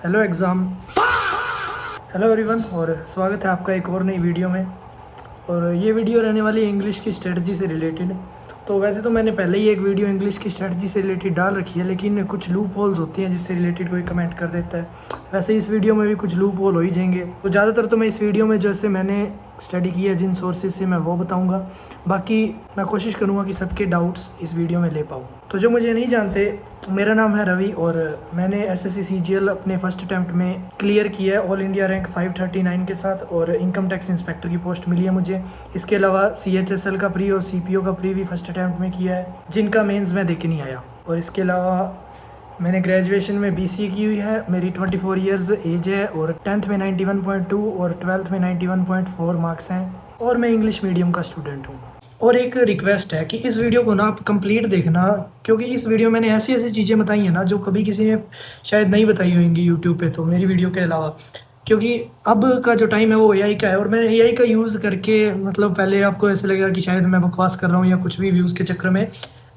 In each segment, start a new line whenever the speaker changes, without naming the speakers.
Hello exam. Hello everyone और स्वागत है आपका एक और नई वीडियो में। और ये वीडियो रहने वाली है इंग्लिश की स्ट्रेटजी से रिलेटेड। तो वैसे तो मैंने पहले ही एक वीडियो इंग्लिश की स्ट्रेटजी से रिलेटेड डाल रखी है, लेकिन कुछ लूप होल्स होती हैं जिससे रिलेटेड कोई कमेंट कर देता है। वैसे इस वीडियो में भी कुछ लूप होल हो ही जाएंगे। तो ज़्यादातर तो मैं इस वीडियो में जैसे मैंने स्टडी की है जिन सोर्सेज से मैं वो बताऊँगा। बाकी मैं कोशिश करूँगा कि सबके डाउट्स इस वीडियो में ले पाऊँ। तो जो मुझे नहीं जानते, मेरा नाम है रवि और मैंने एसएससी सीजीएल अपने फर्स्ट अटैम्प्ट में क्लियर किया है ऑल इंडिया रैंक 539 के साथ, और इनकम टैक्स इंस्पेक्टर की पोस्ट मिली है मुझे। इसके अलावा सीएचएसएल का प्री और सीपीओ का प्री भी फर्स्ट अटैम्प्ट में किया है, जिनका मेंस मैं देके नहीं आया। और इसके अलावा मैंने ग्रेजुएशन में बीसीए की हुई है, मेरी 24 इयर्स एज है, और 10th में 91.2 और 12th में 91.4 मार्क्स हैं, और मैं इंग्लिश मीडियम का स्टूडेंट हूँ। और एक रिक्वेस्ट है कि इस वीडियो को ना आप कंप्लीट देखना, क्योंकि इस वीडियो मैंने ऐसी ऐसी चीज़ें बताई हैं ना जो कभी किसी ने शायद नहीं बताई होंगी यूट्यूब पे, तो मेरी वीडियो के अलावा। क्योंकि अब का जो टाइम है वो एआई का है, और मैं एआई का यूज़ करके मतलब पहले आपको ऐसे लगेगा कि शायद मैं बकवास कर रहा हूँ या कुछ भी व्यूज़ के चक्कर में,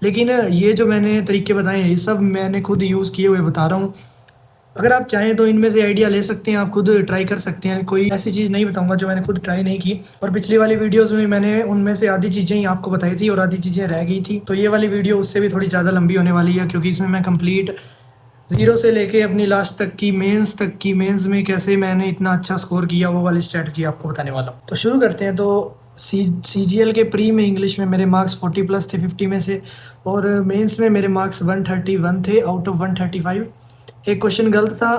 लेकिन ये जो मैंने तरीके बताए हैं ये सब मैंने खुद यूज़ किए हुए बता रहा हूँ। अगर आप चाहें तो इनमें से आइडिया ले सकते हैं, आप खुद ट्राई कर सकते हैं। कोई ऐसी चीज़ नहीं बताऊंगा जो मैंने खुद ट्राई नहीं की। और पिछली वाली वीडियोस में मैंने उनमें से आधी चीज़ें ही आपको बताई थी और आधी चीज़ें रह गई थी। तो ये वाली वीडियो उससे भी थोड़ी ज़्यादा लंबी होने वाली है, क्योंकि इसमें मैं कंप्लीट ज़ीरो से लेके अपनी लास्ट तक की मेंस तक की, मेंस में कैसे मैंने इतना अच्छा स्कोर किया वो वाली स्ट्रैटेजी आपको बताने वाला हूँ। तो शुरू करते हैं। तो सीजीएल के प्री में इंग्लिश में मेरे मार्क्स 40 प्लस थे 50 में से, और मेंस में मेरे मार्क्स 131 थे आउट ऑफ 135। एक क्वेश्चन गलत था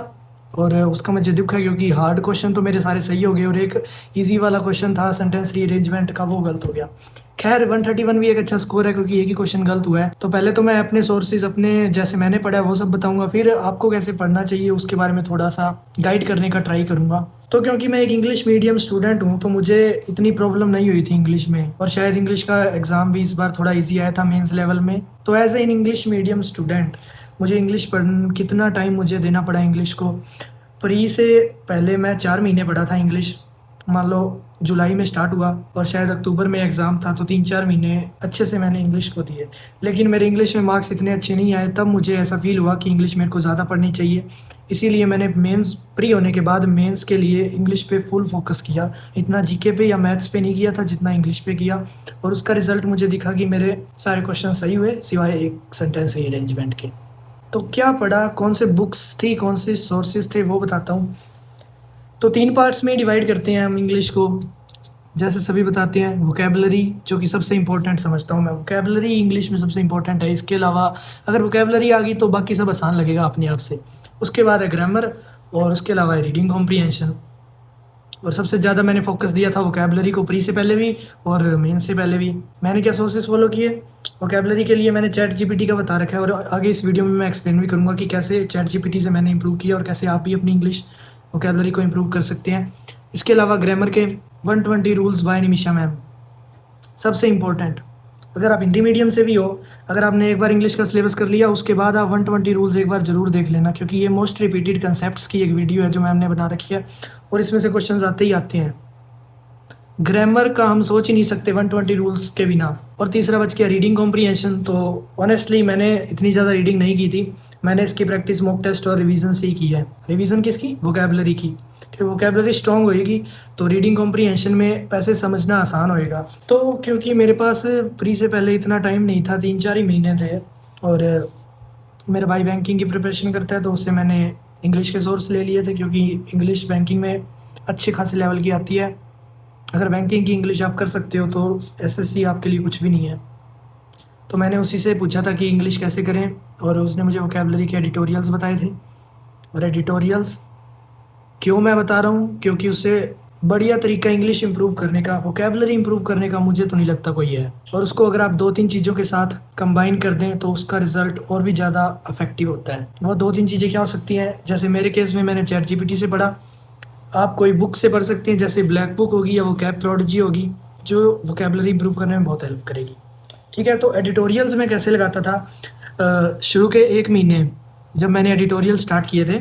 और उसका मुझे दुख है, क्योंकि हार्ड क्वेश्चन तो मेरे सारे सही हो गए, और एक इजी वाला क्वेश्चन था सेंटेंस रीअरेंजमेंट का, वो गलत हो गया। खैर 131 भी एक अच्छा स्कोर है, क्योंकि एक ही क्वेश्चन गलत हुआ है। तो पहले तो मैं अपने सोर्सेज अपने जैसे मैंने पढ़ा है वो सब बताऊंगा, फिर आपको कैसे पढ़ना चाहिए उसके बारे में थोड़ा सा गाइड करने का ट्राई करूंगा। तो क्योंकि मैं एक इंग्लिश मीडियम स्टूडेंट हूँ तो मुझे इतनी प्रॉब्लम नहीं हुई थी इंग्लिश में, और शायद इंग्लिश का एग्ज़ाम भी इस बार थोड़ा ईजी आया था मेंस लेवल में। तो as a in English medium student मुझे इंग्लिश पढ़ कितना टाइम मुझे देना पड़ा इंग्लिश को। प्री से पहले मैं 4 महीने पढ़ा था इंग्लिश। मान लो जुलाई में स्टार्ट हुआ और शायद अक्टूबर में एग्ज़ाम था, तो 3-4 महीने अच्छे से मैंने इंग्लिश को दिए। लेकिन मेरे इंग्लिश में मार्क्स इतने अच्छे नहीं आए, तब मुझे ऐसा फील हुआ कि इंग्लिश मेरे को ज़्यादा पढ़नी चाहिए। इसीलिए मैंने मेंस प्री होने के बाद मेंस के लिए इंग्लिश पे फुल फोकस किया। इतना जीके पे या मैथ्स पे नहीं किया था जितना इंग्लिश पे किया, और उसका रिजल्ट मुझे दिखा कि मेरे सारे क्वेश्चन सही हुए सिवाय एक सेंटेंस रीअरेंजमेंट के। तो क्या पढ़ा, कौन से बुक्स थी, कौन से सोर्सेज थे, वो बताता हूँ। तो 3 पार्ट्स में डिवाइड करते हैं हम इंग्लिश को, जैसे सभी बताते हैं। वोकेबलरी, जो कि सबसे इंपॉर्टेंट समझता हूँ मैं, वोकेबलरी इंग्लिश में सबसे इंपॉर्टेंट है। इसके अलावा अगर वोकेबलरी आ गई तो बाकी सब आसान लगेगा अपने आप से। उसके बाद है ग्रामर, और उसके अलावा है रीडिंग कॉम्प्रीहेंशन। और सबसे ज़्यादा मैंने फोकस दिया था वोकेबलरी को, प्री से पहले भी और मेन से पहले भी। मैंने क्या सोर्सेज फॉलो किए वोकेबलरी के लिए, मैंने चैट जीपीटी का बता रखा है, और आगे इस वीडियो में मैं एक्सप्लेन भी करूँगा कि कैसे चैट जीपीटी से मैंने इंप्रूव किया और कैसे आप भी अपनी इंग्लिश वोकेबलरी को इम्प्रूव कर सकते हैं। इसके अलावा ग्रामर के 120 रूल्स बाय निमिषा मैम, सबसे इम्पोर्टेंट। अगर आप हिंदी मीडियम से भी हो, अगर आपने एक बार इंग्लिश का सिलेबस कर लिया, उसके बाद आप 120 रूल्स एक बार ज़रूर देख लेना, क्योंकि ये मोस्ट रिपीटेड कंसेप्ट्स की एक वीडियो है जो मैम ने बना रखी है, और इसमें से क्वेश्चंस आते ही आते हैं। ग्रामर का हम सोच ही नहीं सकते 120 रूल्स के बिना। और तीसरा बच गया रीडिंग कॉम्प्रीहेंशन। तो ऑनेस्टली मैंने इतनी ज़्यादा रीडिंग नहीं की थी, मैंने इसकी प्रैक्टिस मॉक टेस्ट और रिवीजन से ही की है। रिवीजन किसकी? वोकेबलरी की, कि वोकेबलरी स्ट्रॉन्ग होएगी तो रीडिंग कॉम्प्रीहेंशन में पैसे समझना आसान होएगा। तो क्योंकि मेरे पास प्री से पहले इतना टाइम नहीं था, 3-4 ही महीने थे, और मेरा भाई बैंकिंग की प्रिपरेशन करता है, तो उससे मैंने इंग्लिश के सोर्स ले लिए थे, क्योंकि इंग्लिश बैंकिंग में अच्छे खासे लेवल की आती है। अगर बैंकिंग की इंग्लिश आप कर सकते हो तो एसएससी आपके लिए कुछ भी नहीं है। तो मैंने उसी से पूछा था कि इंग्लिश कैसे करें, और उसने मुझे वोकेबलरी के एडिटोरियल्स बताए थे। और एडिटोरियल्स क्यों मैं बता रहा हूँ, क्योंकि उससे बढ़िया तरीका इंग्लिश इंप्रूव करने का, वोकेबलरी इंप्रूव करने का मुझे तो नहीं लगता कोई है। और उसको अगर आप 2-3 चीज़ों के साथ कंबाइन कर दें तो उसका रिजल्ट और भी ज़्यादा अफेक्टिव होता है। वो 2-3 चीज़ें क्या हो सकती हैं, जैसे मेरे केस में मैंने चैट जीपीटी से पढ़ा, आप कोई बुक से पढ़ सकते हैं, जैसे ब्लैक बुक होगी या वोकैब प्रोडिजी होगी, जो वोकेबलरी इंप्रूव करने में बहुत हेल्प करेगी। ठीक है, तो एडिटोरियल्स में कैसे लगाता था, शुरू के 1 महीने जब मैंने एडिटोरियल स्टार्ट किए थे,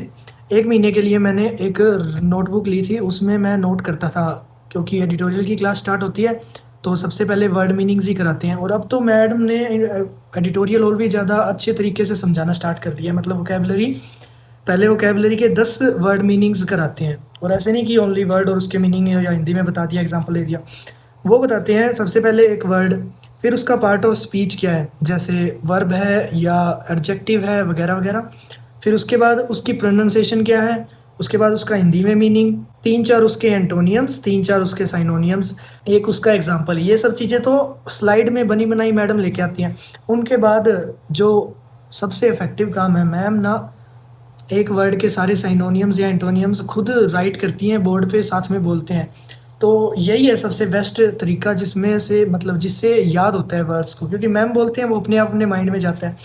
1 महीने के लिए मैंने एक नोटबुक ली थी, उसमें मैं नोट करता था, क्योंकि एडिटोरियल की क्लास स्टार्ट होती है तो सबसे पहले वर्ड मीनिंग्स ही कराते हैं। और अब तो मैडम ने एडिटोरियल और भी ज़्यादा अच्छे तरीके से समझाना स्टार्ट कर दिया, मतलब वोकेबलरी पहले वोकेबलरी के 10 वर्ड मीनिंग्स कराते हैं, और ऐसे नहीं कि ओनली वर्ड और उसके मीनिंग या हिंदी में बता दिया, एग्जांपल दे दिया। वो बताते हैं सबसे पहले एक वर्ड, फिर उसका पार्ट ऑफ स्पीच क्या है, जैसे वर्ब है या एडजेक्टिव है वगैरह वगैरह। फिर उसके बाद उसकी प्रोनाउंसिएशन क्या है, उसके बाद उसका हिंदी में मीनिंग, 3-4 उसके एंटोनियम्स, 3-4 उसके साइनोनियम्स, एक उसका एग्जाम्पल। ये सब चीज़ें तो स्लाइड में बनी बनाई मैडम लेके आती हैं। उनके बाद जो सबसे इफ़ेक्टिव काम है, मैम ना एक वर्ड के सारे साइनोनियम्स या एंटोनियम्स खुद राइट करती हैं बोर्ड पे, साथ में बोलते हैं। तो यही है सबसे बेस्ट तरीका जिसमें से मतलब जिससे याद होता है वर्ड्स को, क्योंकि मैम बोलते हैं वो अपने आप अपने माइंड में जाता है।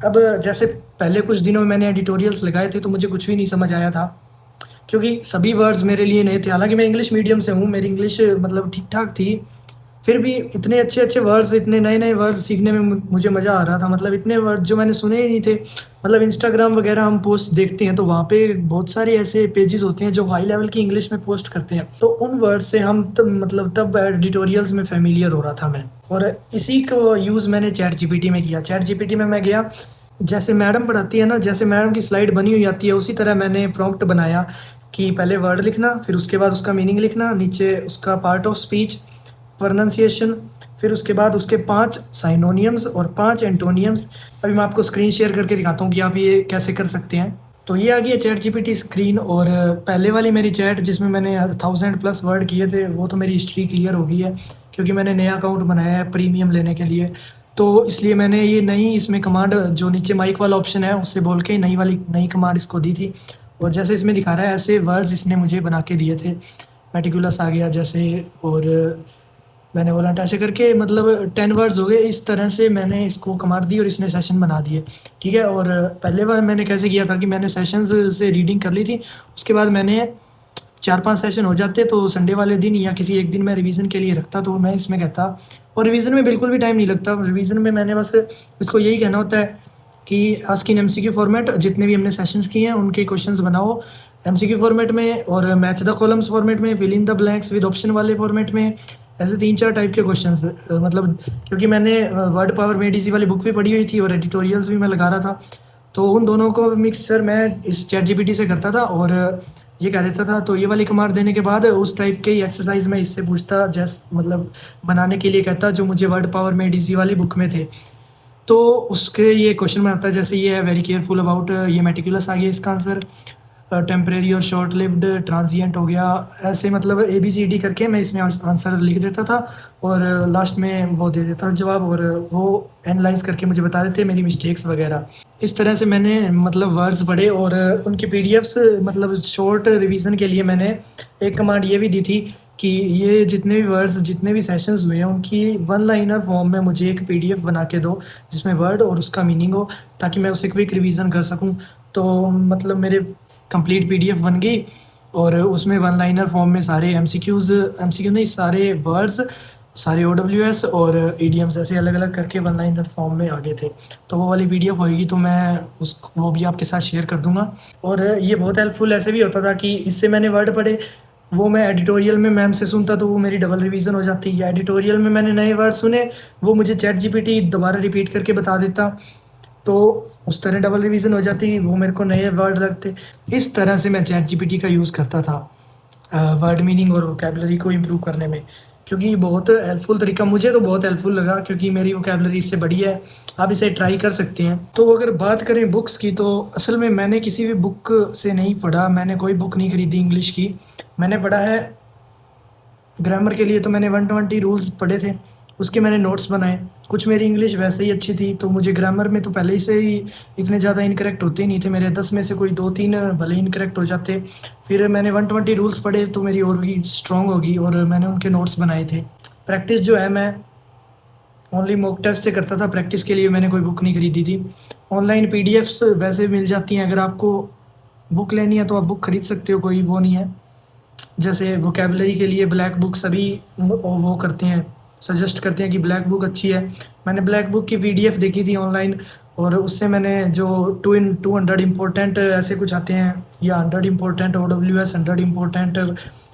अब जैसे पहले कुछ दिनों में मैंने एडिटोरियल्स लगाए थे तो मुझे कुछ भी नहीं समझ आया था, क्योंकि सभी वर्ड्स मेरे लिए नए थे। हालांकि मैं इंग्लिश मीडियम से हूँ, मेरी इंग्लिश मतलब ठीक ठाक थी, फिर भी इतने अच्छे अच्छे वर्ड्स, इतने नए नए वर्ड्स सीखने में मुझे मज़ा आ रहा था। मतलब इतने वर्ड जो मैंने सुने ही नहीं थे। मतलब इंस्टाग्राम वगैरह हम पोस्ट देखते हैं तो वहाँ पे बहुत सारे ऐसे पेजेस होते हैं जो हाई लेवल की इंग्लिश में पोस्ट करते हैं, तो उन वर्ड्स से हम तब एडिटोरियल्स में फेमिलियर हो रहा था मैं। और इसी को यूज़ मैंने चैट जीपीटी में किया। चैट जीपीटी में मैं गया, जैसे मैडम पढ़ाती है ना, जैसे मैडम की स्लाइड बनी हुई आती है उसी तरह मैंने प्रॉम्प्ट बनाया कि पहले वर्ड लिखना, फिर उसके बाद उसका मीनिंग लिखना, नीचे उसका पार्ट ऑफ स्पीच, प्रोनाउंसिएशन, फिर उसके बाद उसके 5 साइनोनियम्स और 5 एंटोनियम्स। अभी मैं आपको स्क्रीन शेयर करके दिखाता हूँ कि आप ये कैसे कर सकते हैं। तो ये आ गई है चैट जीपीटी स्क्रीन, और पहले वाली मेरी चैट जिसमें मैंने 1000+ वर्ड किए थे वो तो मेरी हिस्ट्री क्लियर हो गई है, क्योंकि मैंने नया अकाउंट बनाया है प्रीमियम लेने के लिए। तो इसलिए मैंने ये नई इसमें कमांड जो नीचे माइक वाला ऑप्शन है उससे बोल के नई कमांड इसको दी थी, और जैसे इसमें दिखा रहा है ऐसे वर्ड्स इसने मुझे बना के दिए थे। मेटिकुलस आ गया जैसे, और मैंने बोला ऐसे करके मतलब 10 वर्ड्स हो गए। इस तरह से मैंने इसको कमांड दी और इसने सेशन बना दिए, ठीक है। और पहले बार मैंने कैसे किया था कि मैंने सेशंस से रीडिंग कर ली थी, उसके बाद मैंने 4-5 सेशन हो जाते तो संडे वाले दिन या किसी एक दिन मैं रिवीजन के लिए रखता, तो मैं इसमें कहता। और रिवीजन में बिल्कुल भी टाइम नहीं लगता। रिवीजन में मैंने बस इसको यही कहना होता है कि आस्क इन एमसीक्यू फॉर्मेट, जितने भी हमने सेशंस किए हैं उनके क्वेश्चंस बनाओ एमसीक्यू फॉर्मेट में, और मैच द कॉलम्स फॉर्मेट में, fill in the blanks with option वाले फॉर्मेट में। ऐसे 3-4 टाइप के क्वेश्चंस, मतलब क्योंकि मैंने वर्ड पावर मेड इजी वाली बुक भी पढ़ी हुई थी और एडिटोरियल्स भी मैं लगा रहा था, तो उन दोनों को मिक्सचर मैं इस चैट जीपीटी से करता था और ये कह देता था। तो ये वाली कमांड देने के बाद उस टाइप के एक्सरसाइज में इससे पूछता, जैसे मतलब बनाने के लिए कहता जो मुझे वर्ड पावर मेड इजी वाली बुक में थे। तो उसके ये क्वेश्चन बनाता है, जैसे ये है वेरी केयरफुल अबाउट, ये मेटिकुलस आ गया इसका आंसर, टेम्परेरी और शॉर्ट लिव्ड, ट्रांजिएंट हो गया। ऐसे मतलब ABCD करके मैं इसमें आंसर लिख देता था और लास्ट में वो दे देता जवाब, और वो एनालाइज करके मुझे बता देते मेरी मिस्टेक्स वगैरह। इस तरह से मैंने मतलब वर्ड्स पढ़े, और उनकी PDFs मतलब शॉर्ट रिवीजन के लिए मैंने एक कमांड ये भी दी थी कि ये जितने भी वर्ड्स जितने भी सेशंस हुए हैं उनकी 1 लाइनर फॉर्म में मुझे एक PDF बना के दो जिसमें वर्ड और उसका मीनिंग हो, ताकि मैं उसे क्विक रिवीजन कर सकूं। तो मतलब मेरे कंप्लीट PDF बन गई, और उसमें 1 लाइनर फॉर्म में सारे MCQ नहीं, सारे वर्ड्स, सारे OWS और EDMs ऐसे अलग अलग करके 1 लाइनर फॉर्म में आ गए थे। तो वो वाली PDF होएगी तो मैं वो भी आपके साथ शेयर कर दूंगा। और ये बहुत हेल्पफुल ऐसे भी होता था कि इससे मैंने वर्ड पढ़े, वो मैं एडिटोरियल में मैम से सुनता तो वो मेरी डबल रिवीजन हो जाती, या एडिटोरियल में मैंने नए वर्ड सुने वो मुझे चैट जीपीटी दोबारा रिपीट करके बता देता, तो उस तरह डबल रिवीजन हो जाती, वो मेरे को नए वर्ड लगते। इस तरह से मैं चैट जीपीटी का यूज़ करता था वर्ड मीनिंग और वोकेबलरी को इम्प्रूव करने में, क्योंकि बहुत हेल्पफुल तरीका, मुझे तो बहुत हेल्पफुल लगा क्योंकि मेरी वोकेबलरी इससे बड़ी है। आप इसे ट्राई कर सकते हैं। तो अगर बात करें बुक्स की, तो असल में मैंने किसी भी बुक से नहीं पढ़ा, मैंने कोई बुक नहीं खरीदी इंग्लिश की। मैंने पढ़ा है ग्रामर के लिए तो मैंने 120 रूल्स पढ़े थे, उसके मैंने नोट्स बनाए। कुछ मेरी इंग्लिश वैसे ही अच्छी थी तो मुझे ग्रामर में तो पहले ही से ही इतने ज़्यादा इनकरेक्ट होते ही नहीं थे मेरे, 10 में से कोई 2-3 भले इनकरेक्ट हो जाते। फिर मैंने 120 रूल्स पढ़े तो मेरी और भी स्ट्रॉन्ग होगी, और मैंने उनके नोट्स बनाए थे। प्रैक्टिस जो है मैं ओनली मॉक टेस्ट से करता था, प्रैक्टिस के लिए मैंने कोई बुक नहीं खरीदी थी। ऑनलाइन PDFs वैसे मिल जाती हैं, अगर आपको बुक लेनी है तो आप बुक खरीद सकते हो, कोई वो नहीं है। जैसे वोकेबलरी के लिए ब्लैक बुक सभी वो करते हैं, सजेस्ट करते हैं कि ब्लैक बुक अच्छी है। मैंने ब्लैक बुक की PDF देखी थी ऑनलाइन, और उससे मैंने जो 200 इम्पोर्टेंट ऐसे कुछ आते हैं, या 100 important OWS, 100 important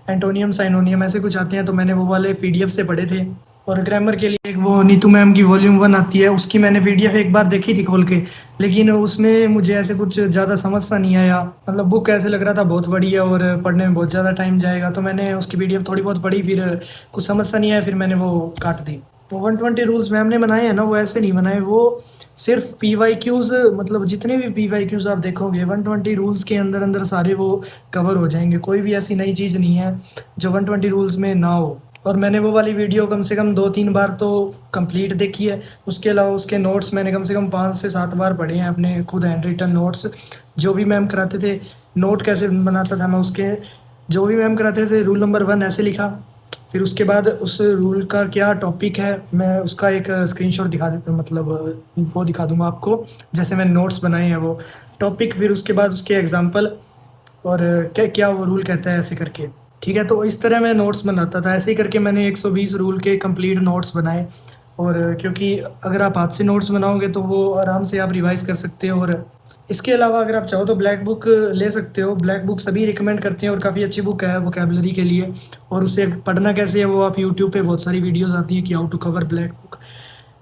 antonym synonym ऐसे कुछ आते हैं, तो मैंने वो वाले PDF से पढ़े थे। और ग्रामर के लिए एक वो नीतू मैम की वॉल्यूम 1 आती है, उसकी मैंने पीडीएफ एक बार देखी थी खोल के, लेकिन उसमें मुझे ऐसे कुछ ज़्यादा समझ सा नहीं आया। मतलब बुक ऐसे लग रहा था बहुत बड़ी है और पढ़ने में बहुत ज़्यादा टाइम जाएगा, तो मैंने उसकी पीडीएफ थोड़ी बहुत पढ़ी, फिर कुछ समझ सा नहीं आया, फिर मैंने वो काट दी। वो 120 रूल्स मैम ने बनाए हैं ना, वो ऐसे नहीं बनाए, वो सिर्फ पीवाईक्यूज, मतलब जितने भी पीवाईक्यूज आप देखोगे 120 रूल्स के अंदर अंदर सारे वो कवर हो जाएंगे। कोई भी ऐसी नई चीज़ नहीं है जो 120 रूल्स में ना हो। और मैंने वो वाली वीडियो कम से कम 2-3 बार तो कंप्लीट देखी है। उसके अलावा उसके नोट्स मैंने कम से कम 5 से 7 बार पढ़े हैं, अपने खुद हैंड रिटन नोट्स। जो भी मैम कराते थे, नोट कैसे बनाता था मैं उसके, जो भी मैम कराते थे रूल नंबर 1 ऐसे लिखा, फिर उसके बाद उस रूल का क्या टॉपिक है मैं उसका एक स्क्रीनशॉट दिखा देता, मतलब वो दिखा दूंगा आपको, जैसे मैंने नोट्स बनाए हैं वो टॉपिक, फिर उसके बाद उसके एग्जांपल और क्या क्या वो रूल कहता है ऐसे करके। ठीक है, तो इस तरह मैं नोट्स बनाता था, ऐसे ही करके मैंने 120 रूल के कंप्लीट नोट्स बनाए। और क्योंकि अगर आप हाथ से नोट्स बनाओगे तो वो आराम से आप रिवाइज कर सकते हो। और इसके अलावा अगर आप चाहो तो ब्लैक बुक ले सकते हो, ब्लैक बुक सभी रिकमेंड करते हैं और काफ़ी अच्छी बुक है वोकेबलरी के लिए। और उसे पढ़ना कैसे है वो आप यूट्यूब पे बहुत सारी वीडियोस आती हैं कि how to cover black book,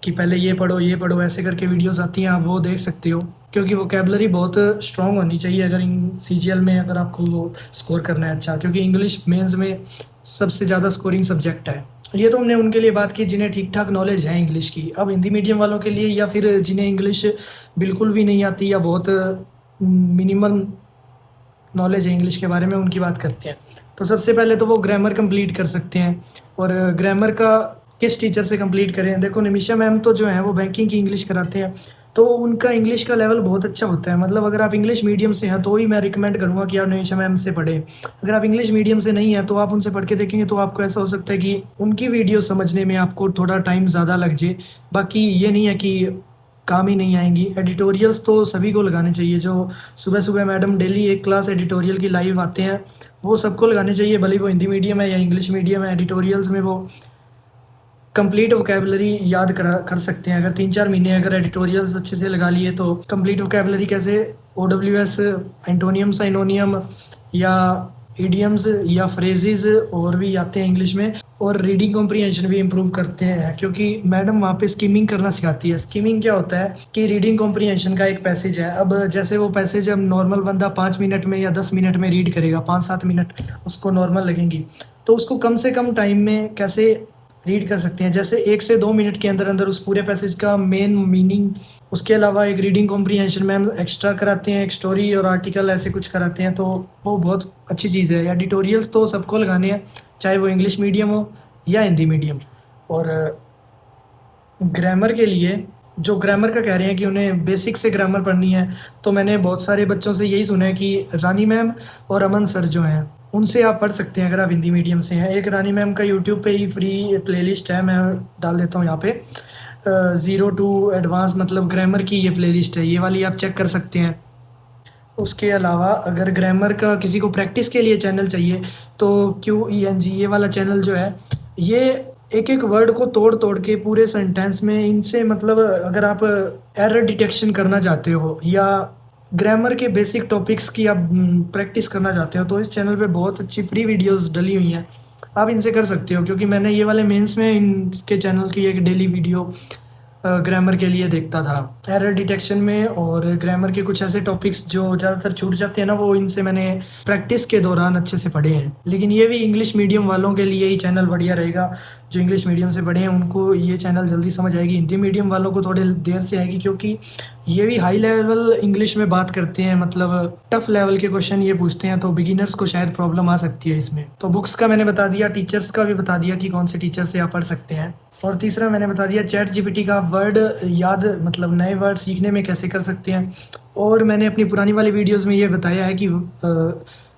कि पहले ये पढ़ो ऐसे करके वीडियोस आती हैं, आप वो देख सकते हो। क्योंकि वोकेबलरी बहुत स्ट्रांग होनी चाहिए अगर इन सीजीएल में अगर आपको स्कोर करना है अच्छा, क्योंकि इंग्लिश मेंस में सबसे ज़्यादा स्कोरिंग सब्जेक्ट है। ये तो हमने उनके लिए बात की जिन्हें ठीक ठाक नॉलेज है इंग्लिश की। अब हिंदी मीडियम वालों के लिए या फिर जिन्हें इंग्लिश बिल्कुल भी नहीं आती या बहुत मिनिमल नॉलेज है इंग्लिश के बारे में, उनकी बात करते हैं। तो सबसे पहले तो वो ग्रामर कंप्लीट कर सकते हैं। और ग्रामर का किस टीचर से कंप्लीट करें, देखो निमिषा मैम तो जो है वो बैंकिंग की इंग्लिश कराते हैं, तो उनका इंग्लिश का लेवल बहुत अच्छा होता है। मतलब अगर आप इंग्लिश मीडियम से हैं तो ही मैं रिकमेंड करूँगा कि आप निमिषा मैम से पढ़ें। अगर आप इंग्लिश मीडियम से नहीं हैं तो आप उनसे पढ़ के देखेंगे तो आपको ऐसा हो सकता है कि उनकी वीडियो समझने में आपको थोड़ा टाइम ज़्यादा लग जाए। बाकी ये नहीं है कि काम ही नहीं आएंगी। एडिटोरियल्स तो सभी को लगाने चाहिए, जो सुबह सुबह मैडम डेली एक क्लास एडिटोरियल की लाइव आते हैं वो सबको लगाने चाहिए, भले वो हिंदी मीडियम है या इंग्लिश मीडियम है। एडिटोरियल्स में वो कंप्लीट वोकेबलरी याद कर सकते हैं। अगर 3-4 महीने अगर एडिटोरियल्स अच्छे से लगा लिए तो कंप्लीट वोकेबलरी कैसे, OWS, एंटोनियम साइनोनियम या इडियम्स या फ्रेजेस और भी आते हैं इंग्लिश में। और रीडिंग कॉम्प्रीहेंशन भी इम्प्रूव करते हैं, क्योंकि मैडम वहाँ पे स्किमिंग करना सिखाती है। स्किमिंग क्या होता है कि रीडिंग कॉम्प्रीहेंशन का एक पैसेज है, अब जैसे वो पैसेज अब नॉर्मल बंदा 5 मिनट में या 10 मिनट में रीड करेगा, 5-7 मिनट उसको नॉर्मल लगेंगी, तो उसको कम से कम टाइम में कैसे रीड कर सकते हैं, जैसे 1 से 2 मिनट के अंदर अंदर उस पूरे पैसेज का मेन मीनिंग। उसके अलावा एक रीडिंग कॉम्प्रीहेंशन मैम एक्स्ट्रा कराते हैं, एक स्टोरी और आर्टिकल ऐसे कुछ कराते हैं, तो वो बहुत अच्छी चीज़ है। एडिटोरियल्स तो सबको लगाने हैं, चाहे वो इंग्लिश मीडियम हो या हिंदी मीडियम। और ग्रामर के लिए जो ग्रामर का कह रहे हैं कि उन्हें बेसिक से ग्रामर पढ़नी है, तो मैंने बहुत सारे बच्चों से यही सुना है कि रानी मैम और अमन सर जो हैं उनसे आप पढ़ सकते हैं अगर आप हिंदी मीडियम से हैं। एक रानी मैम का यूट्यूब पे ही फ्री प्लेलिस्ट है, मैं डाल देता हूँ यहाँ पे, 0 to एडवांस मतलब ग्रामर की ये प्लेलिस्ट है, ये वाली आप चेक कर सकते हैं। उसके अलावा अगर ग्रामर का किसी को प्रैक्टिस के लिए चैनल चाहिए तो QENG ये वाला चैनल जो है, ये एक एक वर्ड को तोड़ तोड़ के पूरे सेंटेंस में इनसे, मतलब अगर आप एरर डिटेक्शन करना चाहते हो या ग्रामर के बेसिक टॉपिक्स की आप प्रैक्टिस करना चाहते हो तो इस चैनल पे बहुत अच्छी फ्री वीडियोस डली हुई हैं, आप इनसे कर सकते हो। क्योंकि मैंने ये वाले मेंस में इनके चैनल की एक डेली वीडियो ग्रामर के लिए देखता था, एरर डिटेक्शन में। और ग्रामर के कुछ ऐसे टॉपिक्स जो ज़्यादातर छूट जाते हैं ना, वो इनसे मैंने प्रैक्टिस के दौरान अच्छे से पढ़े हैं। लेकिन ये भी इंग्लिश मीडियम वालों के लिए ही चैनल बढ़िया रहेगा, जो इंग्लिश मीडियम से पढ़े हैं उनको ये चैनल जल्दी समझ आएगी। हिंदी मीडियम वालों को थोड़े देर से आएगी, क्योंकि ये भी हाई लेवल इंग्लिश में बात करते हैं, मतलब टफ लेवल के क्वेश्चन ये पूछते हैं, तो बिगिनर्स को शायद प्रॉब्लम आ सकती है इसमें। तो बुक्स का मैंने बता दिया, टीचर्स का भी बता दिया कि कौन से टीचर से आप पढ़ सकते हैं। और तीसरा मैंने बता दिया चैट जीपीटी का वर्ड याद, मतलब नए वर्ड सीखने में कैसे कर सकते हैं। और मैंने अपनी पुरानी वाली वीडियोस में ये बताया है कि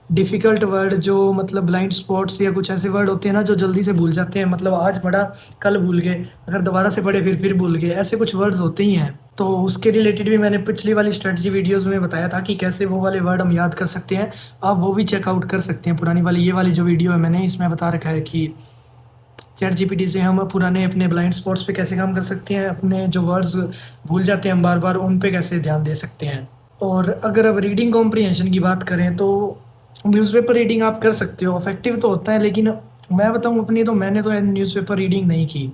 डिफ़िकल्ट वर्ड जो मतलब ब्लाइंड स्पॉट्स या कुछ ऐसे वर्ड होते हैं ना जो जल्दी से भूल जाते हैं, मतलब आज पढ़ा कल भूल गए, अगर दोबारा से पढ़े फिर भूल गए, ऐसे कुछ वर्ड्स होते ही हैं। तो उसके रिलेटेड भी मैंने पिछली वाली स्ट्रेटजी वीडियोस में बताया था कि कैसे वो वाले वर्ड हम याद कर सकते हैं। आप वो भी चेकआउट कर सकते हैं, पुरानी वाली ये वाली जो वीडियो है मैंने इसमें बता रखा है कि चैट जीपीटी से हम पुराने अपने ब्लाइंड स्पॉट्स पे कैसे काम कर सकते हैं, अपने जो वर्ड्स भूल जाते हैं हम बार बार उन पे कैसे ध्यान दे सकते हैं। और अगर अब रीडिंग कॉम्प्रीहेंशन की बात करें तो न्यूज़पेपर रीडिंग आप कर सकते हो, इफेक्टिव तो होता है, लेकिन मैं बताऊं अपनी, तो मैंने तो न्यूज़पेपर रीडिंग नहीं की।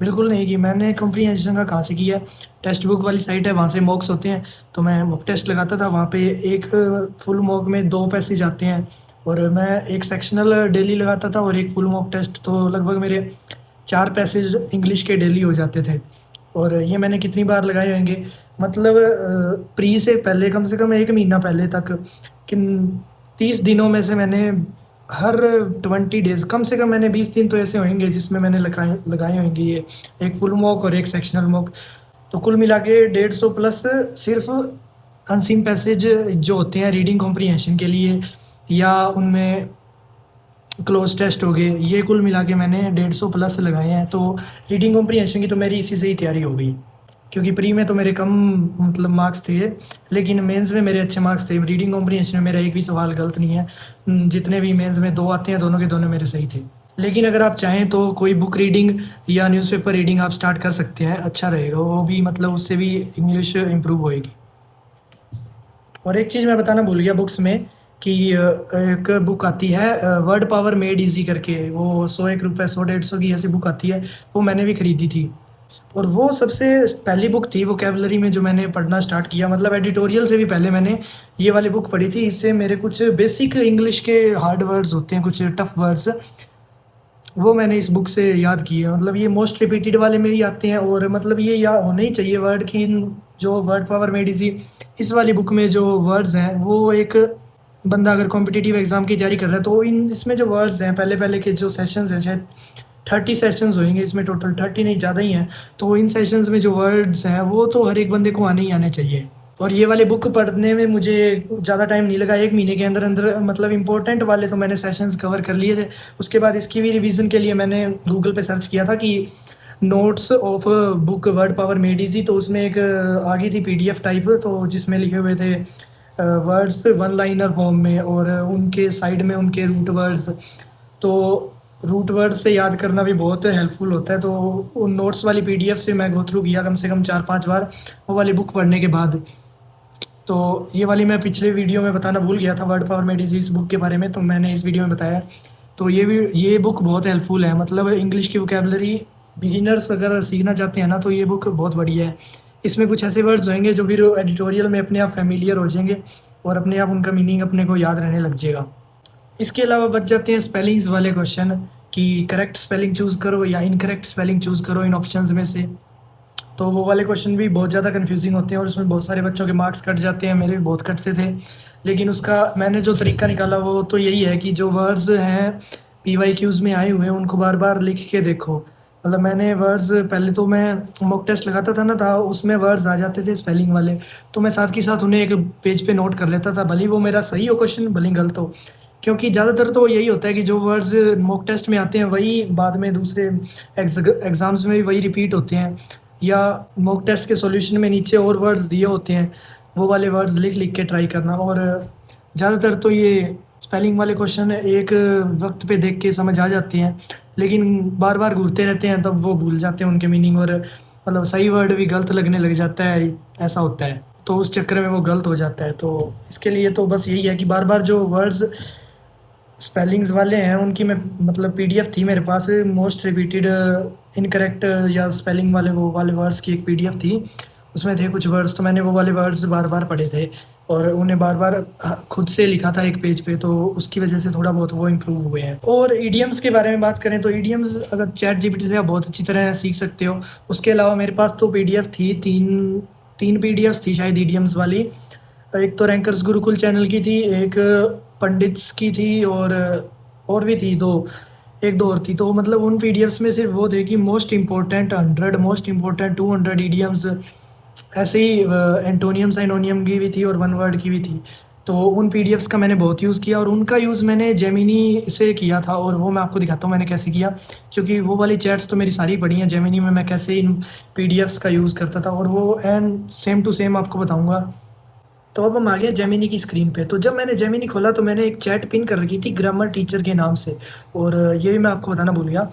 बिल्कुल नहीं की। मैंने कॉम्प्रिहेंशन का कहाँ से किया है, टेक्स्ट बुक वाली साइट है, वहाँ से मॉक्स होते हैं, तो मैं मॉक टेस्ट लगाता था। वहाँ पे एक फुल मॉक में 2 पैसेज आते हैं, और मैं एक सेक्शनल डेली लगाता था और एक फुल मॉक टेस्ट, तो लगभग मेरे 4 पैसेज इंग्लिश के डेली हो जाते थे। और ये मैंने कितनी बार लगाए होंगे, मतलब प्री से पहले कम से कम 1 महीना पहले तक, किन 30 दिनों में से मैंने हर 20 डेज़ कम से कम मैंने 20 दिन तो ऐसे होंगे जिसमें मैंने लगाए लगाए होंगे ये, एक फुल मॉक और एक सेक्शनल मॉक। तो कुल मिला के 150 प्लस सिर्फ अनसीन पैसेज जो होते हैं रीडिंग कॉम्प्रिहेंशन के लिए, या उनमें क्लोज टेस्ट हो गए, ये कुल मिला के मैंने 150 प्लस लगाए हैं। तो रीडिंग कॉम्प्रिहेंशन की तो मेरी इसी से ही तैयारी हो गई, क्योंकि प्री में तो मेरे कम मतलब मार्क्स थे, लेकिन मेंस में मेरे अच्छे मार्क्स थे। रीडिंग कॉम्प्रिहेंशन में मेरा एक भी सवाल गलत नहीं है। जितने भी मेंस में 2 आते हैं, दोनों के दोनों मेरे सही थे। लेकिन अगर आप चाहें तो कोई बुक रीडिंग या न्यूज़पेपर रीडिंग आप स्टार्ट कर सकते हैं, अच्छा रहेगा वो भी, मतलब उससे भी इंग्लिश इम्प्रूव होएगी। और एक चीज़ मैं बताना भूल गया बुक्स में, कि एक बुक आती है वर्ड पावर मेड इजी करके, वो 100 रुपये 100-150 की ऐसी बुक आती है, वो मैंने भी खरीदी थी। और वो सबसे पहली बुक थी वोकैबुलरी में जो मैंने पढ़ना स्टार्ट किया, मतलब एडिटोरियल से भी पहले मैंने ये वाली बुक पढ़ी थी। इससे मेरे कुछ बेसिक इंग्लिश के हार्ड वर्ड्स होते हैं, कुछ टफ वर्ड्स, वो मैंने इस बुक से याद किए। मतलब ये मोस्ट रिपीटेड वाले में ही आते हैं, और मतलब ये या होने ही चाहिए वर्ड की, जो वर्ड पावर मेड इजी इस वाली बुक में जो वर्ड्स हैं, वो एक बंदा अगर कॉम्पिटिटिव एग्ज़ाम की तैयारी कर रहा है तो इन इसमें जो वर्ड्स हैं पहले पहले के जो सेशंस हैं, शायद 30 सेशंस होंगे इसमें टोटल, 30 नहीं ज़्यादा ही हैं। तो इन सेशंस में जो वर्ड्स हैं वो तो हर एक बंदे को आने ही आने चाहिए। और ये वाली बुक पढ़ने में मुझे ज़्यादा टाइम नहीं लगा, 1 महीने के अंदर अंदर मतलब इम्पोर्टेंट वाले तो मैंने सेशंस कवर कर लिए थे। उसके बाद इसकी भी रिवीजन के लिए मैंने गूगल पे सर्च किया था कि notes of book word power made easy, तो उसमें एक आ गई थी PDF टाइप, तो जिसमें लिखे हुए थे वर्ड्स 1 लाइनर फॉर्म में, और उनके साइड में उनके रूट वर्ड्स। तो रूट वर्ड्स से याद करना भी बहुत हेल्पफुल होता है। तो उन नोट्स वाली PDF से मैं गो थ्रू किया कम से कम 4-5 बार वो वाली बुक पढ़ने के बाद। तो ये वाली मैं पिछले वीडियो में बताना भूल गया था वर्ड पावर मेड इजी इस बुक के बारे में, तो मैंने इस वीडियो में बताया। तो ये बुक बहुत हेल्पफुल है, मतलब इंग्लिश की वोकैबुलरी बिगिनर्स अगर सीखना चाहते हैं ना, तो ये बुक बहुत बढ़िया है। इसमें कुछ ऐसे वर्ड्स होंगे जो फिर एडिटोरियल में अपने आप फेमिलियर हो जाएंगे, और अपने आप उनका मीनिंग अपने को याद रहने लग जाएगा। इसके अलावा बच जाते हैं स्पेलिंग्स वाले क्वेश्चन, कि करेक्ट स्पेलिंग चूज़ करो या इनकरेक्ट स्पेलिंग चूज़ करो इन ऑप्शंस में से। तो वो वाले क्वेश्चन भी बहुत ज़्यादा कन्फ्यूजिंग होते हैं, और उसमें बहुत सारे बच्चों के मार्क्स कट जाते हैं, मेरे भी बहुत कटते थे। लेकिन उसका मैंने जो तरीका निकाला वो तो यही है कि जो वर्ड्स हैं PYQs में आए हुए हैं उनको बार बार लिख के देखो। मतलब मैंने वर्ड्स पहले तो मैं मॉक टेस्ट लगाता था ना, था उसमें वर्ड्स आ जाते थे स्पेलिंग वाले, तो मैं साथ के साथ उन्हें एक पेज पे नोट कर लेता था, भले ही वो मेरा सही हो क्वेश्चन भले ही गलत हो। क्योंकि ज़्यादातर तो यही होता है कि जो वर्ड्स मॉक टेस्ट में आते हैं वही बाद में दूसरे एग्ज़ाम्स में भी वही रिपीट होते हैं, या मॉक टेस्ट के सॉल्यूशन में नीचे और वर्ड्स दिए होते हैं, वो वाले वर्ड्स लिख लिख के ट्राई करना। और ज़्यादातर तो ये स्पेलिंग वाले क्वेश्चन एक वक्त पे देख के समझ आ जाते हैं, लेकिन बार बार घूरते रहते हैं तब वो भूल जाते हैं उनके मीनिंग, और मतलब सही वर्ड भी गलत लगने लग जाता है, ऐसा होता है, तो उस चक्कर में वो गलत हो जाता है। तो इसके लिए तो बस यही है कि बार बार जो वर्ड्स स्पेलिंग्स वाले हैं उनकी मैं मतलब PDF थी मेरे पास, मोस्ट रिपीटेड इनकरेक्ट या स्पेलिंग वाले वो वाले वर्ड्स की एक PDF थी, उसमें थे कुछ वर्ड्स, तो मैंने वो वाले वर्ड्स बार बार पढ़े थे और उन्हें बार बार खुद से लिखा था एक पेज पे, तो उसकी वजह से थोड़ा बहुत वो इम्प्रूव हुए हैं। और ईडियम्स के बारे में बात करें तो ईडियम्स अगर ChatGPT से आप बहुत अच्छी तरह सीख सकते हो। उसके अलावा मेरे पास तो PDF थी, तीन PDFs थी शायद ईडियम्स वाली। एक तो रैंकर्स गुरुकुल चैनल की थी, एक पंडित्स की थी, और भी थी एक दो और थी। तो मतलब उन PDFs में सिर्फ वो थे कि most important 100, most important 200 idioms, ऐसे ही एंटोनियम साइनोनियम की भी थी और 1 वर्ड की भी थी। तो उन PDFs का मैंने बहुत यूज़ किया, और उनका यूज़ मैंने जेमिनी से किया था, और वो मैं आपको दिखाता हूँ मैंने कैसे किया, क्योंकि वो वाली चैट्स तो मेरी सारी पड़ी हैं जेमिनी में, मैं कैसे इन PDFs का यूज़ करता था, और वो एंड सेम टू सेम आपको बताऊँगा। तो अब हम आ गए जेमिनी की स्क्रीन पे। तो जब मैंने जेमिनी खोला तो मैंने एक चैट पिन कर रखी थी ग्रामर टीचर के नाम से, और ये भी मैं आपको बताना भूल गया।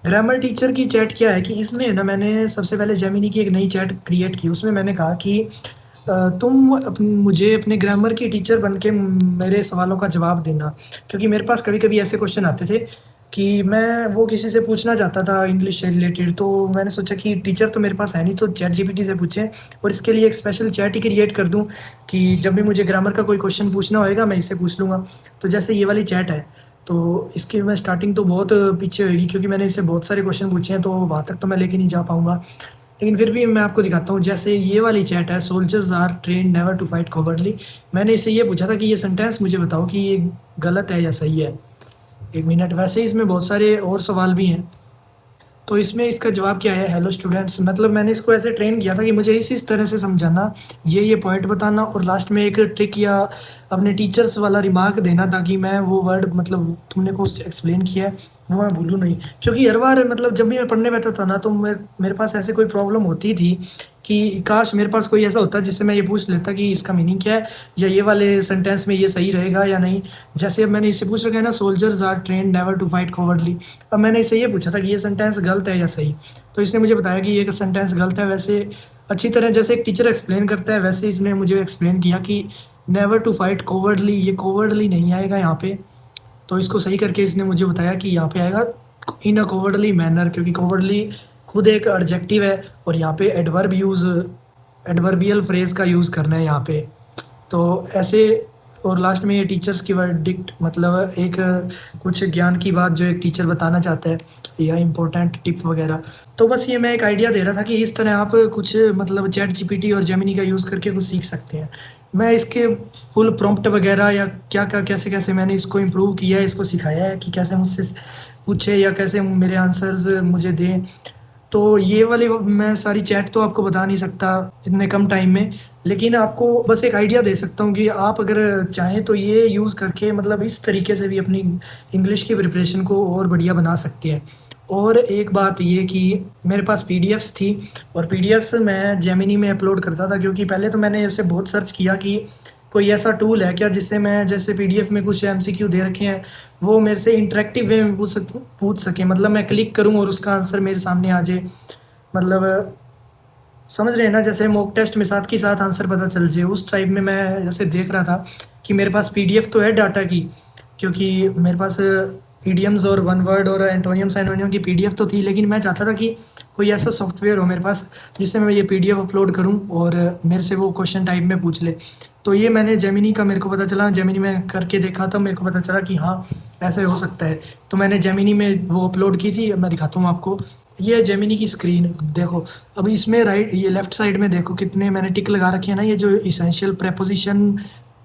ग्रामर टीचर की चैट क्या है कि इसमें ना मैंने सबसे पहले जेमिनी की एक नई चैट क्रिएट की। उसमें मैंने कहा कि तुम मुझे अपने ग्रामर की टीचर बन के मेरे सवालों का जवाब देना, क्योंकि मेरे पास कभी कभी ऐसे क्वेश्चन आते थे कि मैं वो किसी से पूछना चाहता था इंग्लिश से रिलेटेड, तो मैंने सोचा कि टीचर तो मेरे पास है नहीं, तो चैट जीपीटी से पूछें और इसके लिए एक स्पेशल चैट ही क्रिएट कर दूँ कि जब भी मुझे ग्रामर का कोई क्वेश्चन पूछना होएगा मैं इससे पूछ लूँगा। तो जैसे ये वाली चैट है, तो इसकी मैं स्टार्टिंग तो बहुत पीछे होएगी क्योंकि मैंने इससे बहुत सारे क्वेश्चन पूछे हैं, तो वहाँ तक तो मैं लेके नहीं जा पाऊँगा। लेकिन फिर भी मैं आपको दिखाता हूँ, जैसे ये वाली चैट है, soldiers are trained never to fight cowardly. मैंने इससे ये पूछा था कि ये सेंटेंस मुझे बताओ कि ये गलत है या सही है। 1 मिनट। वैसे इसमें बहुत सारे और सवाल भी हैं। तो इसमें इसका जवाब क्या है, हेलो स्टूडेंट्स। मतलब मैंने इसको ऐसे ट्रेन किया था कि मुझे इस तरह से समझाना, ये पॉइंट बताना और लास्ट में एक ट्रिक या अपने टीचर्स वाला रिमार्क देना, ताकि मैं वो वर्ड मतलब तुमने को एक्सप्लेन किया है वो मैं भूलूँ नहीं। क्योंकि हर बार मतलब जब भी मैं पढ़ने बैठा था ना, तो मेरे पास ऐसे कोई प्रॉब्लम होती थी कि काश मेरे पास कोई ऐसा होता जिससे मैं ये पूछ लेता कि इसका मीनिंग क्या है, या ये वाले सेंटेंस में ये सही रहेगा या नहीं। जैसे अब मैंने इससे पूछ रखा है ना, soldiers are trained never to fight cowardly. अब मैंने इससे ये पूछा था कि ये सेंटेंस गलत है या सही, तो इसने मुझे बताया कि ये सेंटेंस गलत है। वैसे अच्छी तरह जैसे एक टीचर एक्सप्लेन करता है, वैसे इसने मुझे एक्सप्लेन किया कि नेवर टू फाइट कॉवर्डली, ये कॉवर्डली नहीं आएगा यहाँ पे। तो इसको सही करके इसने मुझे बताया कि यहाँ पे आएगा इन अ कॉवर्डली मैनर, क्योंकि कॉवर्डली खुद एक एडजेक्टिव है और यहाँ पे एडवर्बियल फ्रेज का यूज़ करना है यहाँ पे। तो ऐसे, और लास्ट में ये टीचर्स की वर्डिक्ट, मतलब एक कुछ ज्ञान की बात जो एक टीचर बताना चाहता है या इम्पोर्टेंट टिप वगैरह। तो बस ये मैं एक आइडिया दे रहा था कि इस तरह आप कुछ मतलब चैट जीपीटी और जेमिनी का यूज़ करके कुछ सीख सकते हैं। मैं इसके फुल प्रॉम्प्ट वगैरह या क्या क्या कैसे कैसे मैंने इसको इम्प्रूव किया है, इसको सिखाया है कि कैसे मुझसे पूछे या कैसे मेरे आंसर्स मुझे दें। तो ये वाली मैं सारी चैट तो आपको बता नहीं सकता इतने कम टाइम में, लेकिन आपको बस एक आइडिया दे सकता हूँ कि आप अगर चाहें तो ये यूज़ करके मतलब इस तरीके से भी अपनी इंग्लिश की प्रिपरेशन को और बढ़िया बना सकते हैं। और एक बात ये कि मेरे पास पीडीएफ्स थी, और पीडीएफ्स मैं जेमिनी में अपलोड करता था, क्योंकि पहले तो मैंने इसे बहुत सर्च किया कि कोई ऐसा टूल है क्या जिससे मैं, जैसे पीडीएफ में कुछ एमसीक्यू दे रखे हैं, वो मेरे से इंटरेक्टिव वे में पूछ सके, मतलब मैं क्लिक करूं और उसका आंसर मेरे सामने आ जाए। मतलब समझ रहे हैं ना, जैसे मॉक टेस्ट में साथ के साथ आंसर पता चल जाए, उस टाइप में मैं जैसे देख रहा था कि मेरे पास पीडीएफ तो है डाटा की, क्योंकि मेरे पास ईडियम्स और वन वर्ड और एंटोनियम्स एनोनियम की पीडीएफ तो थी, लेकिन मैं चाहता था कि कोई ऐसा सॉफ्टवेयर हो मेरे पास जिससे मैं ये पीडीएफ अपलोड करूं और मेरे से वो क्वेश्चन टाइप में पूछ ले। तो ये मैंने जेमिनी का मेरे को पता चला, जेमिनी में करके देखा तो मेरे को पता चला कि हाँ ऐसे हो सकता है। तो मैंने जेमिनी में वो अपलोड की थी, मैं दिखाता हूँ आपको। ये है जेमिनी की स्क्रीन, देखो। अब इसमें राइट, ये लेफ्ट साइड में देखो कितने मैंने टिक लगा रखे हैं ना, ये जो इसेंशियल प्रेपोजिशन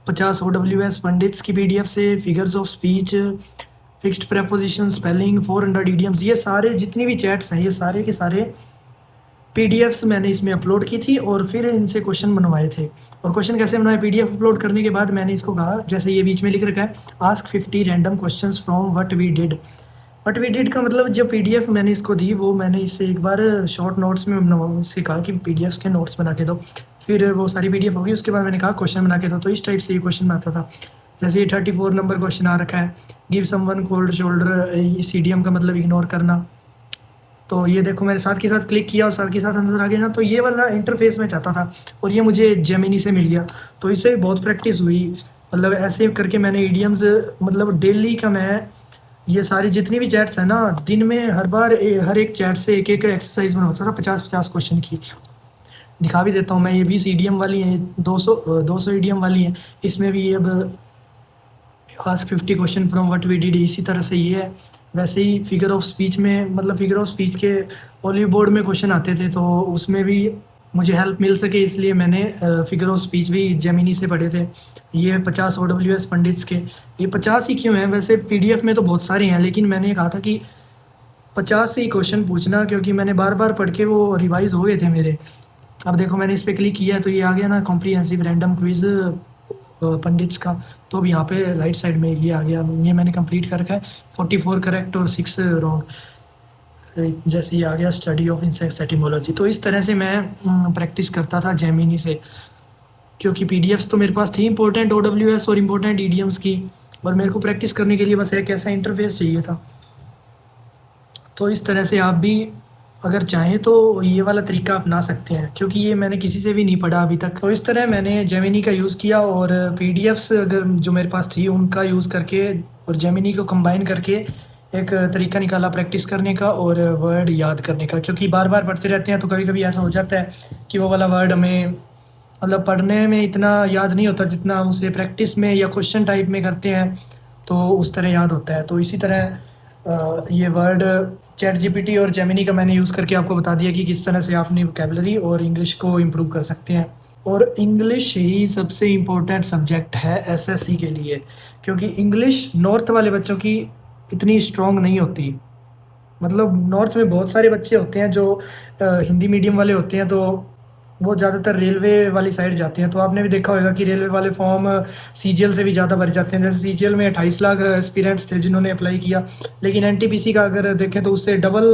50 OWS पंडित्स की पीडीएफ से, figures of speech, fixed preposition, spelling, 400 idioms, ये सारे जितनी भी चैट्स हैं ये सारे के सारे पीडीएफ्स मैंने इसमें अपलोड की थी और फिर इनसे क्वेश्चन बनवाए थे। और क्वेश्चन कैसे बनवाए, पीडीएफ अपलोड करने के बाद मैंने इसको कहा, जैसे ये बीच में लिख रखा है, ask 50 random questions from what we did. What we did का मतलब जो पीडीएफ मैंने इसको दी, वो मैंने इससे एक बार शॉर्ट नोट्स में इससे कहा कि पीडीएफ्स के नोट्स बना के दो। फिर वो सारी पीडीएफ होगी, उसके बाद मैंने कहा क्वेश्चन बना के दो। तो इस टाइप से ये क्वेश्चन आता था। जैसे ये 34 नंबर क्वेश्चन आ रखा है, गिव समवन कोल्ड शोल्डर, इस ईडियम का मतलब इग्नोर करना। तो ये देखो मैंने साथ के साथ क्लिक किया और साथ के साथ आंसर आ गया ना। तो ये वाला इंटरफेस मैं चाहता था और ये मुझे जेमिनी से मिल गया, तो इससे बहुत प्रैक्टिस हुई। मतलब ऐसे करके मैंने ईडियम्स, मतलब डेली का मैं ये सारी जितनी भी चैट्स हैं ना, दिन में हर बार हर एक चैट से एक एक एक्सरसाइज बनवाता था 50-50 क्वेश्चन की। दिखा भी देता हूँ मैं, ये 20 ईडियम वाली हैं, 200 ईडियम वाली हैं। इसमें भी अब ask 50 question from what we did, इसी तरह से ये है। वैसे ही फिगर ऑफ स्पीच में, मतलब फिगर ऑफ स्पीच के ओलिव बोर्ड में क्वेश्चन आते थे, तो उसमें भी मुझे हेल्प मिल सके इसलिए मैंने फिगर ऑफ स्पीच भी जेमिनी से पढ़े थे। ये 50 OWS पंडित्स के, ये 50 ही क्यों हैं, वैसे पीडीएफ में तो बहुत सारे हैं, लेकिन मैंने कहा था कि 50 ही क्वेश्चन पूछना, क्योंकि मैंने बार बार पढ़ के वो रिवाइज हो गए थे मेरे। अब देखो मैंने इस पर क्लिक किया तो ये आ गया ना, कॉम्प्रिहेंसिव रैंडम क्विज पंडित्स का। तो अब यहाँ पे राइट साइड में ये आ गया, ये मैंने कंप्लीट कर रखा है, 44 करेक्ट और 6 रॉन्ग। जैसे ये आ गया स्टडी ऑफ इंसेक्ट्स एटिमोलॉजी। तो इस तरह से मैं प्रैक्टिस करता था जेमिनी से, क्योंकि पीडीएफ्स तो मेरे पास थी इंपॉर्टेंट OWS और इम्पोर्टेंट ईडियम्स की, और मेरे को प्रैक्टिस करने के लिए बस एक ऐसा इंटरफेस चाहिए था। तो इस तरह से आप भी अगर चाहें तो ये वाला तरीका अपना सकते हैं, क्योंकि ये मैंने किसी से भी नहीं पढ़ा अभी तक। तो इस तरह मैंने जेमिनी का यूज़ किया, और पीडीएफ्स अगर जो मेरे पास थी उनका यूज़ करके और जेमिनी को कंबाइन करके एक तरीका निकाला प्रैक्टिस करने का और वर्ड याद करने का, क्योंकि बार बार पढ़ते रहते हैं तो कभी कभी ऐसा हो जाता है कि वो वाला वर्ड हमें मतलब पढ़ने में इतना याद नहीं होता जितना हम उसे प्रैक्टिस में या क्वेश्चन टाइप में करते हैं तो उस तरह याद होता है। तो इसी तरह ये वर्ड चैट जीपीटी और जेमिनी का मैंने यूज़ करके आपको बता दिया कि किस तरह से आप अपनी वोकेबलरी और इंग्लिश को इम्प्रूव कर सकते हैं। और इंग्लिश ही सबसे इम्पोर्टेंट सब्जेक्ट है एसएससी के लिए, क्योंकि इंग्लिश नॉर्थ वाले बच्चों की इतनी स्ट्रॉन्ग नहीं होती। मतलब नॉर्थ में बहुत सारे बच्चे होते हैं जो हिंदी मीडियम वाले होते हैं, तो वो ज़्यादातर रेलवे वाली साइड जाते हैं। तो आपने भी देखा होगा कि रेलवे वाले फॉर्म सीजीएल से भी ज़्यादा भर जाते हैं। जैसे सीजीएल में 28 लाख एस्पिरेंट्स थे जिन्होंने अप्लाई किया, लेकिन एनटीपीसी का अगर देखें तो उससे डबल,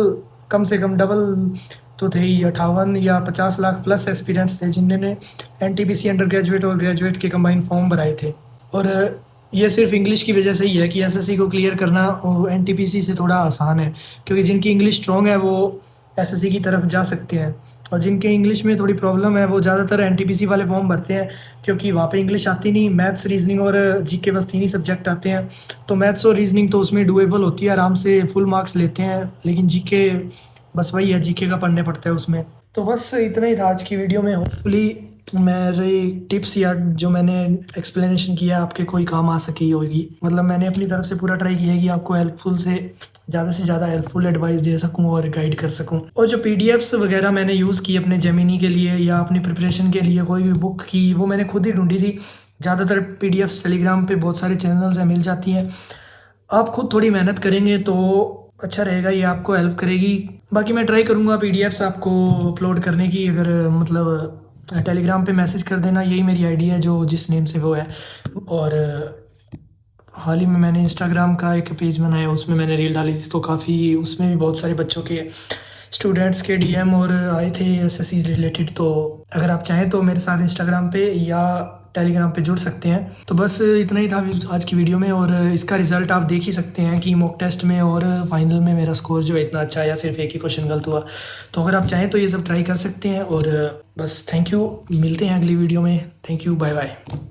कम से कम डबल तो थे ही, 58 या 50 लाख प्लस एस्पिरेंट्स थे जिन्होंने एनटीपीसी अंडर ग्रेजुएट और ग्रेजुएट के कंबाइन फॉर्म भराए थे। और ये सिर्फ इंग्लिश की वजह से ही है कि एसएससी को क्लियर करना एनटीपीसी से थोड़ा आसान है, क्योंकि जिनकी इंग्लिश स्ट्रॉन्ग है वो एसएससी की तरफ जा सकते हैं, और जिनके इंग्लिश में थोड़ी प्रॉब्लम है वो ज़्यादातर एनटीपीसी वाले फॉर्म भरते हैं, क्योंकि वहाँ पे इंग्लिश आती नहीं, मैथ्स रीजनिंग और जीके बस 3 ही सब्जेक्ट आते हैं। तो मैथ्स और रीजनिंग तो उसमें डुएबल होती है, आराम से फुल मार्क्स लेते हैं, लेकिन जीके बस वही है, जीके का पढ़ने पड़ता है उसमें। तो बस इतना ही था आज की वीडियो में। होपफुली मेरी टिप्स या जो मैंने एक्सप्लेनेशन किया आपके कोई काम आ सकी होगी। मतलब मैंने अपनी तरफ से पूरा ट्राई किया है कि आपको हेल्पफुल से ज़्यादा हेल्पफुल एडवाइस दे सकूं और गाइड कर सकूं। और जो पीडीएफ्स वगैरह मैंने यूज़ की अपने जेमिनी के लिए या अपनी प्रिपरेशन के लिए कोई भी बुक की, वो मैंने खुद ही ढूंढी थी। ज़्यादातर पीडीएफ्स टेलीग्राम पे बहुत सारे चैनल्स हैं, मिल जाती हैं। आप खुद थोड़ी मेहनत करेंगे तो अच्छा रहेगा, ये आपको हेल्प करेगी। बाकी मैं ट्राई करूँगा पीडीएफ्स आपको अपलोड करने की, अगर मतलब टेलीग्राम पे मैसेज कर देना, यही मेरी आईडी है जो जिस नेम से वो है। और हाल ही में मैंने इंस्टाग्राम का एक पेज बनाया, उसमें मैंने रील डाली थी, तो काफ़ी उसमें भी बहुत सारे बच्चों के स्टूडेंट्स के डीएम और आए थे एसएससी रिलेटेड। तो अगर आप चाहें तो मेरे साथ इंस्टाग्राम पे या टेलीग्राम पे जुड़ सकते हैं। तो बस इतना ही था आज की वीडियो में, और इसका रिज़ल्ट आप देख ही सकते हैं कि मॉक टेस्ट में और फाइनल में मेरा स्कोर जो है इतना अच्छा आया, सिर्फ एक ही क्वेश्चन गलत हुआ। तो अगर आप चाहें तो ये सब ट्राई कर सकते हैं। और बस थैंक यू, मिलते हैं अगली वीडियो में। Thank you, bye bye.